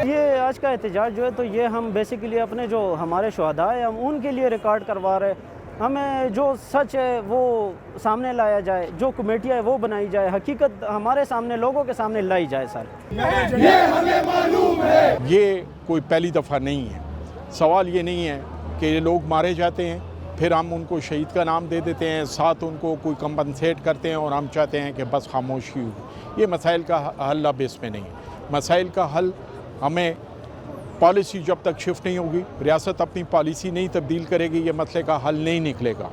یہ آج کا احتجاج جو ہے تو یہ ہم بیسیکلی اپنے جو ہمارے شہداء ہیں ہم ان کے لیے ریکارڈ کروا رہے ہیں. ہمیں جو سچ ہے وہ سامنے لایا جائے, جو کمیٹیاں ہے وہ بنائی جائے, حقیقت ہمارے سامنے لوگوں کے سامنے لائی جائے. سر یہ ہمیں معلوم ہے, یہ کوئی پہلی دفعہ نہیں ہے. سوال یہ نہیں ہے کہ یہ لوگ مارے جاتے ہیں پھر ہم ان کو شہید کا نام دے دیتے ہیں, ساتھ ان کو کوئی کمپنسیٹ کرتے ہیں اور ہم چاہتے ہیں کہ بس خاموشی ہو. یہ مسائل کا حل اب اس میں نہیں ہے. مسائل کا حل ہمیں پالیسی جب تک شفٹ نہیں ہوگی, ریاست اپنی پالیسی نہیں تبدیل کرے گی, یہ مسئلے کا حل نہیں نکلے گا.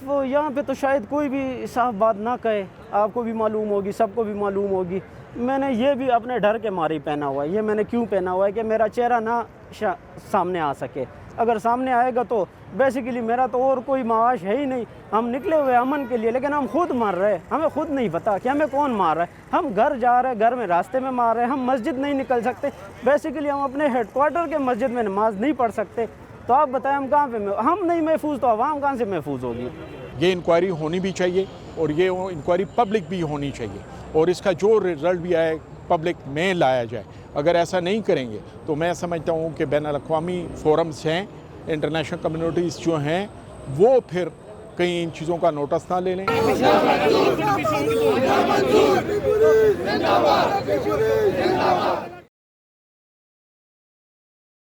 وہ یہاں پہ تو شاید کوئی بھی صاف بات نہ کہے, آپ کو بھی معلوم ہوگی, سب کو بھی معلوم ہوگی. میں نے یہ بھی اپنے ڈر کے مارے پہنا ہوا ہے. یہ میں نے کیوں پہنا ہوا ہے کہ میرا چہرہ نہ سامنے آ سکے. اگر سامنے آئے گا تو بیسیکلی میرا تو اور کوئی معاش ہے ہی نہیں. ہم نکلے ہوئے امن کے لیے, لیکن ہم خود مار رہے ہیں. ہمیں خود نہیں پتا کہ ہمیں کون مار رہا ہے. ہم گھر جا رہے ہیں, گھر میں راستے میں مار رہے ہیں. ہم مسجد نہیں نکل سکتے. بیسیکلی ہم اپنے ہیڈ کوارٹر کے مسجد میں نماز نہیں پڑھ سکتے. تو آپ بتائیں ہم کہاں پہ, ہم نہیں محفوظ تو عوام کہاں سے محفوظ ہوگی. یہ انکوائری ہونی بھی چاہیے اور یہ انکوائری پبلک بھی ہونی چاہیے, اور اس کا جو رزلٹ بھی آئے پبلک میں لایا جائے. اگر ایسا نہیں کریں گے تو میں سمجھتا ہوں کہ بین الاقوامی فورمز ہیں, انٹرنیشنل کمیونٹیز جو ہیں وہ پھر کئی ان چیزوں کا نوٹس نہ لے لیں.